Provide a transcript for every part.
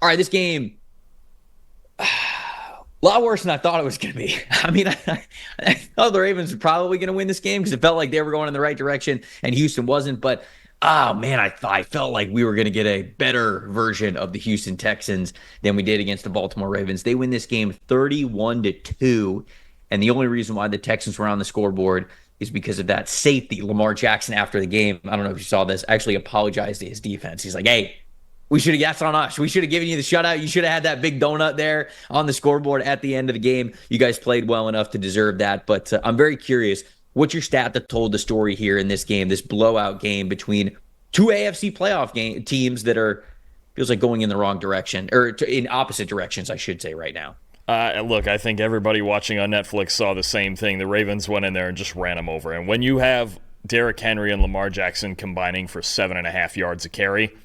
All right, this game, a lot worse than I thought it was going to be. I mean, I thought the Ravens were probably going to win this game because it felt like they were going in the right direction and Houston wasn't. But, oh, man, I felt like we were going to get a better version of the Houston Texans than we did against the Baltimore Ravens. They win this game 31-2. And the only reason why the Texans were on the scoreboard is because of that safety. Lamar Jackson, after the game, I don't know if you saw this, actually apologized to his defense. He's like, hey, that's on us. We should have given you the shutout. You should have had that big donut there on the scoreboard at the end of the game. You guys played well enough to deserve that. But I'm very curious, what's your stat that told the story here in this game, this blowout game between two AFC playoff teams that feels like going in the wrong direction, or in opposite directions, I should say, right now? Look, I think everybody watching on Netflix saw the same thing. The Ravens went in there and just ran them over. And when you have Derrick Henry and Lamar Jackson combining for 7.5 yards a carry,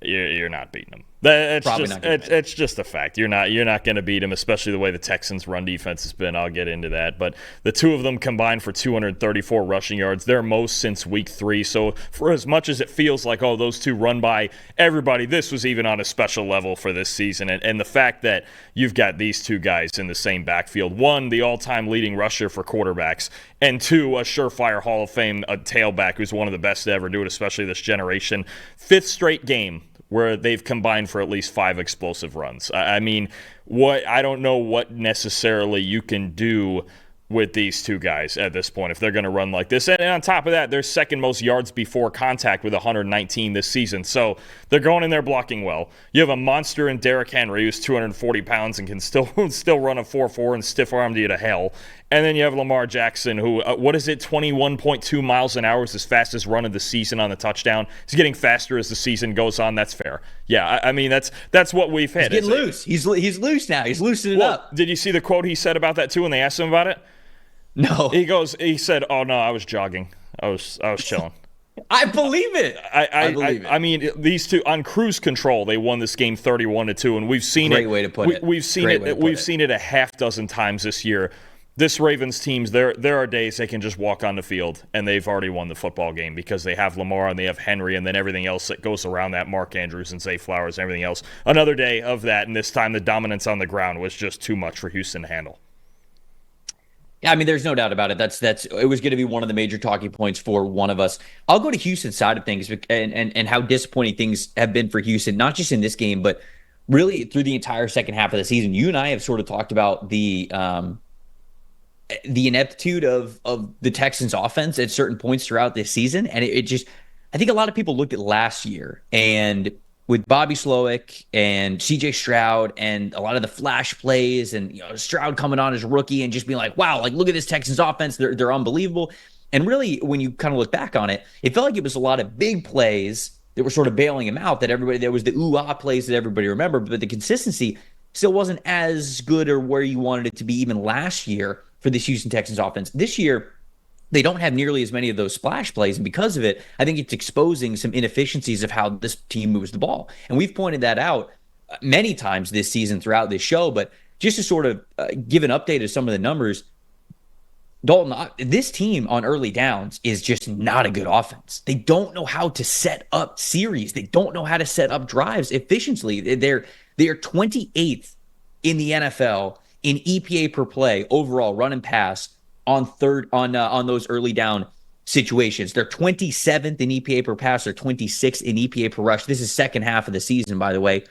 you're not beating them. It's just a fact. You're not going to beat them, especially the way the Texans' run defense has been. I'll get into that. But the two of them combined for 234 rushing yards, their most since week 3. So for as much as it feels like, oh, those two run by everybody, this was even on a special level for this season. And the fact that you've got these two guys in the same backfield, one, the all-time leading rusher for quarterbacks, and two, a surefire Hall of Fame tailback who's one of the best to ever do it, especially this generation. 5th straight game where they've combined for at least 5 explosive runs. I mean, I don't know what necessarily you can do with these two guys at this point if they're going to run like this. And on top of that, they're second most yards before contact with 119 this season. So they're going in there blocking well. You have a monster in Derrick Henry who's 240 pounds and can still run a 4.4 and stiff-armed you to hell. And then you have Lamar Jackson who, 21.2 miles an hour is his fastest run of the season on the touchdown. He's getting faster as the season goes on. That's fair. Yeah, I mean, that's what we've hit. He's getting loose. He's loose now. He's loosening up. Did you see the quote he said about that too when they asked him about it? No. He said, "Oh no, I was jogging. I was chilling." I believe it. I believe it. I mean, these two on cruise control, they won this game 31-2, and we've seen Great way to put it. We've seen it a half dozen times this year. This Ravens teams, there are days they can just walk on the field and they've already won the football game because they have Lamar and they have Henry and then everything else that goes around that, Mark Andrews and Zay Flowers and everything else. Another day of that, and this time the dominance on the ground was just too much for Houston to handle. Yeah, I mean, there's no doubt about it. It was going to be one of the major talking points for one of us. I'll go to Houston's side of things and how disappointing things have been for Houston, not just in this game, but really through the entire second half of the season. You and I have sort of talked about the ineptitude of the Texans offense at certain points throughout this season. And it just, I think a lot of people looked at last year and with Bobby Slowick and CJ Stroud and a lot of the flash plays and, Stroud coming on as rookie and just being like, wow, like look at this Texans offense. They're unbelievable. And really, when you kind of look back on it, it felt like it was a lot of big plays that were sort of bailing him out, there was the ooh-ah plays that everybody remembered, but the consistency still wasn't as good or where you wanted it to be even last year for this Houston Texans offense. This year, they don't have nearly as many of those splash plays, and because of it, I think it's exposing some inefficiencies of how this team moves the ball. And we've pointed that out many times this season throughout this show, but just to sort of give an update of some of the numbers, Dalton, this team on early downs is just not a good offense. They don't know how to set up series. They don't know how to set up drives efficiently. They are 28th in the NFL in EPA per play overall, run and pass on those early down situations. They're 27th in EPA per pass. They're 26th in EPA per rush. This is second half of the season, by the way.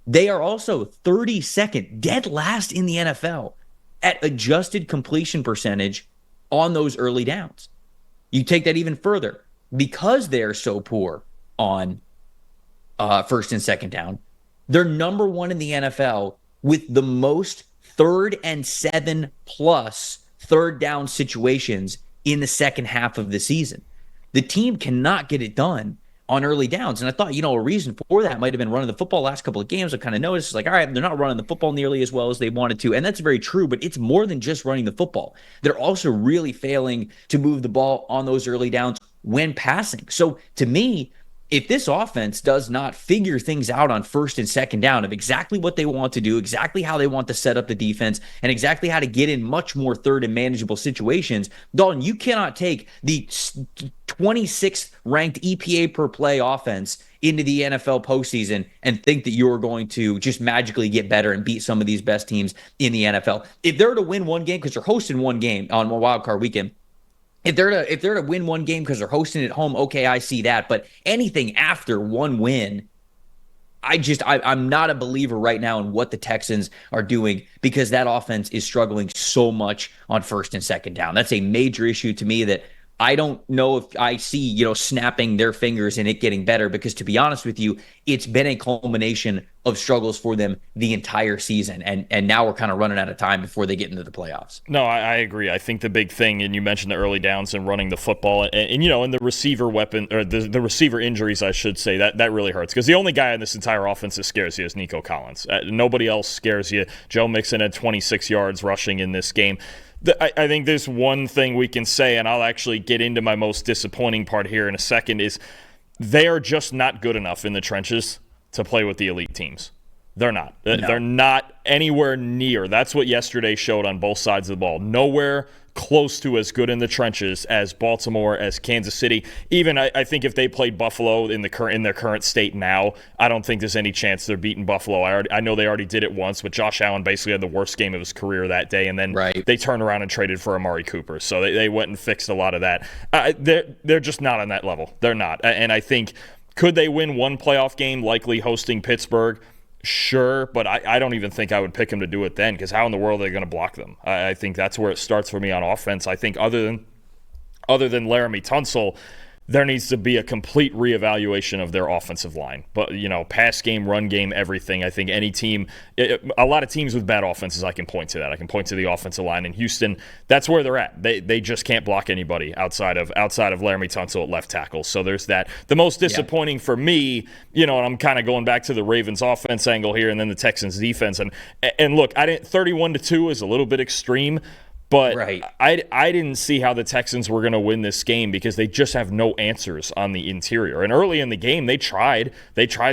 They are also 32nd, dead last in the NFL at adjusted completion percentage on those early downs. You take that even further. Because they're so poor on first and second down, they're number one in the NFL with the most 3rd and 7 plus third down situations in the second half of the season. The team cannot get it done on early downs. And I thought, a reason for that might have been running the football last couple of games. I kind of noticed, all right, they're not running the football nearly as well as they wanted to. And that's very true, but it's more than just running the football. They're also really failing to move the ball on those early downs when passing. So to me, if this offense does not figure things out on first and second down of exactly what they want to do, exactly how they want to set up the defense, and exactly how to get in much more third and manageable situations, Dalton, you cannot take the 26th ranked EPA per play offense into the NFL postseason and think that you're going to just magically get better and beat some of these best teams in the NFL. If they're to win one game, because they're hosting one game on wild card weekend, if they're to win one game because they're hosting at home, okay, I see that. But anything after one win, I'm not a believer right now in what the Texans are doing, because that offense is struggling so much on first and second down. That's a major issue to me that I don't know if I see, snapping their fingers and it getting better, because to be honest with you, it's been a culmination of struggles for them the entire season. And now we're kind of running out of time before they get into the playoffs. No, I agree. I think the big thing, and you mentioned the early downs and running the football, and the receiver weapon, or the receiver injuries, I should say, that really hurts, because the only guy in this entire offense that scares you is Nico Collins. Nobody else scares you. Joe Mixon had 26 yards rushing in this game. I think there's one thing we can say, and I'll actually get into my most disappointing part here in a second, is they are just not good enough in the trenches to play with the elite teams. They're not. No. They're not anywhere near. That's what yesterday showed on both sides of the ball. Nowhere close to as good in the trenches as Baltimore, as Kansas City. Even I think if they played Buffalo in their current state now, I don't think there's any chance they're beating Buffalo. I know they already did it once, but Josh Allen basically had the worst game of his career that day, and then They turned around and traded for Amari Cooper. So they went and fixed a lot of that. They're just not on that level. They're not. And I think, could they win one playoff game, likely hosting Pittsburgh? Sure, but I don't even think I would pick him to do it then, because how in the world are they going to block them? I think that's where it starts for me on offense. I think other than Laramie Tunsil, there needs to be a complete reevaluation of their offensive line. But, pass game, run game, everything. I think any team, a lot of teams with bad offenses, I can point to that. I can point to the offensive line in Houston. That's where they're at. They just can't block anybody outside of Laramie Tunsil at left tackle. So there's that. The most disappointing for me, and I'm kind of going back to the Ravens offense angle here, and then the Texans defense. And look, 31-2 is a little bit extreme. But I didn't see how the Texans were going to win this game, because they just have no answers on the interior. And early in the game, they tried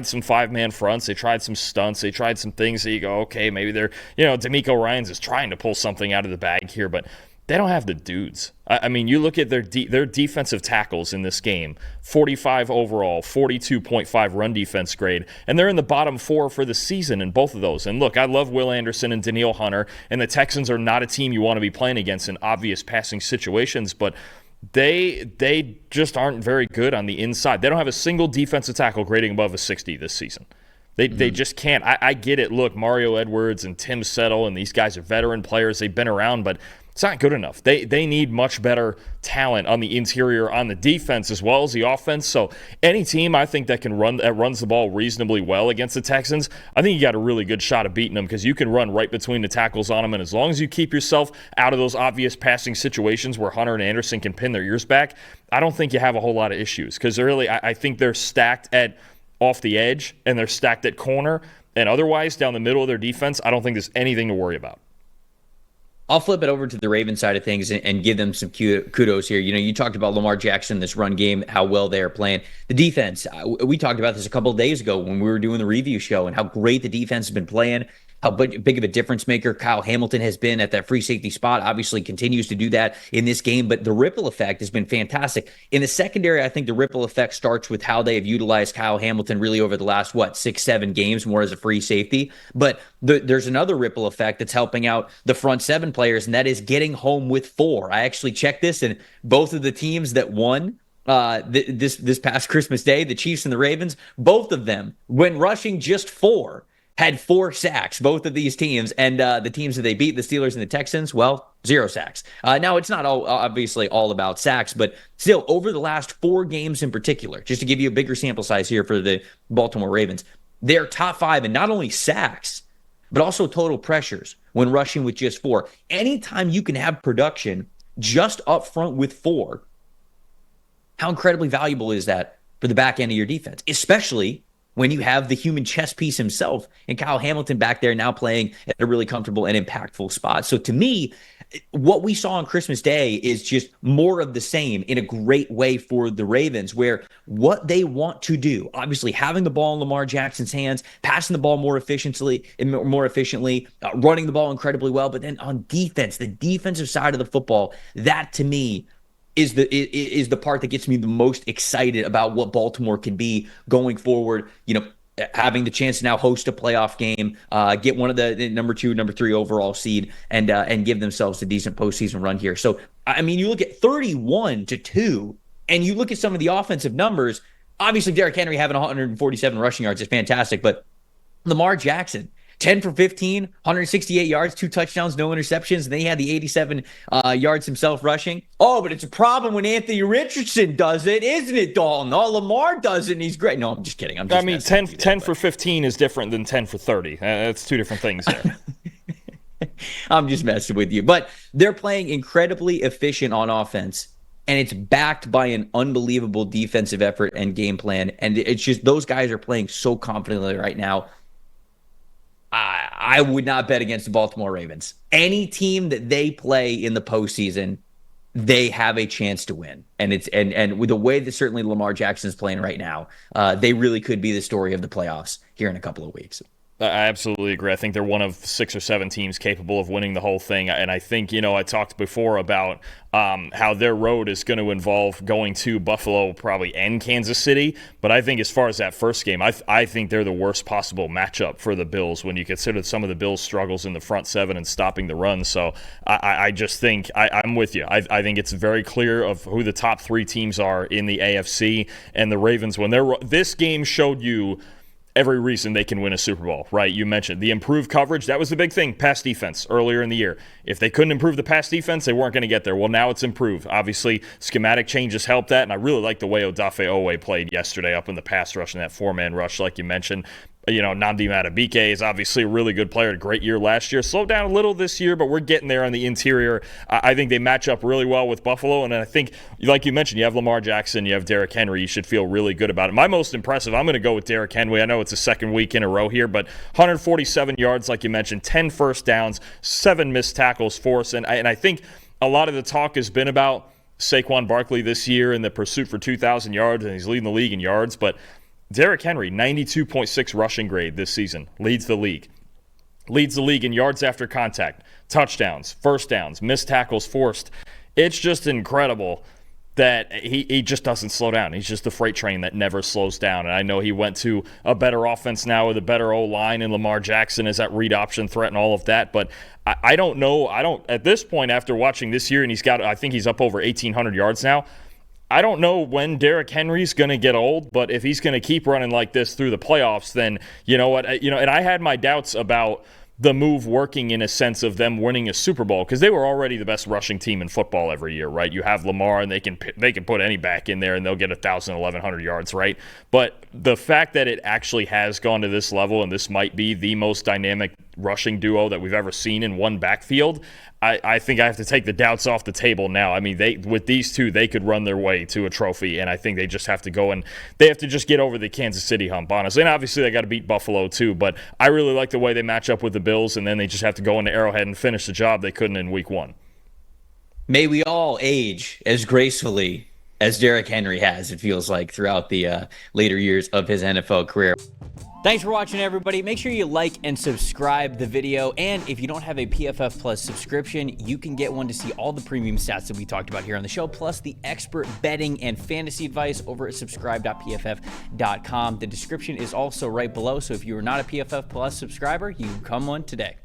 some five-man fronts. They tried some stunts. They tried some things that you go, okay, maybe they're, D'Amico Ryans is trying to pull something out of the bag here, but they don't have the dudes. I mean, you look at their defensive tackles in this game, 45 overall, 42.5 run defense grade, and they're in the bottom 4 for the season in both of those. And look, I love Will Anderson and Danielle Hunter, and the Texans are not a team you want to be playing against in obvious passing situations, but they just aren't very good on the inside. They don't have a single defensive tackle grading above a 60 this season. They just can't. I get it. Look, Mario Edwards and Tim Settle and these guys are veteran players. They've been around, but it's not good enough. They need much better talent on the interior, on the defense as well as the offense. So any team I think that runs the ball reasonably well against the Texans, I think you got a really good shot of beating them, because you can run right between the tackles on them, and as long as you keep yourself out of those obvious passing situations where Hunter and Anderson can pin their ears back, I don't think you have a whole lot of issues, because really I think they're stacked at off the edge and they're stacked at corner, and otherwise down the middle of their defense, I don't think there's anything to worry about. I'll flip it over to the Ravens side of things and give them some kudos here. You talked about Lamar Jackson, this run game, how well they are playing. The defense, we talked about this a couple of days ago when we were doing the review show, and how great the defense has been playing, how big of a difference maker Kyle Hamilton has been at that free safety spot. Obviously continues to do that in this game, but the ripple effect has been fantastic. In the secondary, I think the ripple effect starts with how they have utilized Kyle Hamilton really over the last, 6-7 games, more as a free safety. But there's another ripple effect that's helping out the front 7 players, and that is getting home with 4. I actually checked this, and both of the teams that won this past Christmas Day, the Chiefs and the Ravens, both of them, when rushing just 4, had 4 sacks, both of these teams. And the teams that they beat, the Steelers and the Texans, 0 sacks. Now, it's not obviously all about sacks, but still, over the last 4 games in particular, just to give you a bigger sample size here for the Baltimore Ravens, they're top 5 in not only sacks, but also total pressures when rushing with just 4. Anytime you can have production just up front with 4, how incredibly valuable is that for the back end of your defense, especially when you have the human chess piece himself and Kyle Hamilton back there now playing at a really comfortable and impactful spot. So to me, what we saw on Christmas Day is just more of the same in a great way for the Ravens, where what they want to do, obviously having the ball in Lamar Jackson's hands, passing the ball more efficiently, running the ball incredibly well, but then on defense, the defensive side of the football, that to me is the part that gets me the most excited about what Baltimore can be going forward. Having the chance to now host a playoff game, get one of the number 2, number 3 overall seed, and give themselves a decent postseason run here. So, I mean, you look at 31-2, and you look at some of the offensive numbers. Obviously, Derrick Henry having 147 rushing yards is fantastic, but Lamar Jackson, 10 for 15, 168 yards, 2 touchdowns, no interceptions. And then he had the 87 yards himself rushing. Oh, but it's a problem when Anthony Richardson does it, isn't it, Dalton? Oh, Lamar does it, and he's great. No, I'm just kidding. 10 for 15 is different than 10 for 30. That's 2 different things there. I'm just messing with you. But they're playing incredibly efficient on offense, and it's backed by an unbelievable defensive effort and game plan. And it's just those guys are playing so confidently right now. I would not bet against the Baltimore Ravens. Any team that they play in the postseason, they have a chance to win. And with the way that certainly Lamar Jackson is playing right now, they really could be the story of the playoffs here in a couple of weeks. I absolutely agree. I think they're one of 6 or 7 teams capable of winning the whole thing. And I think, I talked before about how their road is going to involve going to Buffalo probably and Kansas City. But I think as far as that first game, I think they're the worst possible matchup for the Bills when you consider some of the Bills' struggles in the front 7 and stopping the run. So I just think I'm with you. I think it's very clear of who the top 3 teams are in the AFC, and the Ravens, this game showed you every reason they can win a Super Bowl, right? You mentioned the improved coverage. That was the big thing, pass defense earlier in the year. If they couldn't improve the pass defense, they weren't going to get there. Well, now it's improved. Obviously, schematic changes help that, and I really like the way Odafe Owe played yesterday up in the pass rush and that 4-man rush like you mentioned. Nnamdi Madubuike is obviously a really good player, a great year last year. Slowed down a little this year, but we're getting there on the interior. I think they match up really well with Buffalo, and I think, like you mentioned, you have Lamar Jackson, you have Derrick Henry. You should feel really good about it. My most impressive, I'm going to go with Derrick Henry. I know it's a second week in a row here, but 147 yards, like you mentioned, 10 first downs, 7 missed tackles forced, and I think a lot of the talk has been about Saquon Barkley this year in the pursuit for 2,000 yards, and he's leading the league in yards, but Derrick Henry, 92.6 rushing grade this season, leads the league. Leads the league in yards after contact, touchdowns, first downs, missed tackles forced. It's just incredible that he just doesn't slow down. He's just a freight train that never slows down. And I know he went to a better offense now with a better O-line, and Lamar Jackson is that read option threat and all of that. But I don't know. At this point, after watching this year, and I think he's up over 1,800 yards now, I don't know when Derrick Henry's going to get old, but if he's going to keep running like this through the playoffs, then you know what? And I had my doubts about the move working in a sense of them winning a Super Bowl, because they were already the best rushing team in football every year, right? You have Lamar, and they can put any back in there, and they'll get 1,000, 1,100 yards, right? But the fact that it actually has gone to this level, and this might be the most dynamic rushing duo that we've ever seen in one backfield, I think I have to take the doubts off the table now. I mean, with these two, they could run their way to a trophy, and I think they just have to go and they have to just get over the Kansas City hump, honestly. And obviously, they got to beat Buffalo too, but I really like the way they match up with the Bills, and then they just have to go into Arrowhead and finish the job they couldn't in week 1. May we all age as gracefully as Derrick Henry has, it feels like, throughout the later years of his NFL career. Thanks for watching, everybody. Make sure you like and subscribe the video. And if you don't have a PFF Plus subscription, you can get one to see all the premium stats that we talked about here on the show, plus the expert betting and fantasy advice over at subscribe.pff.com. The description is also right below, so if you are not a PFF Plus subscriber, you can become one today.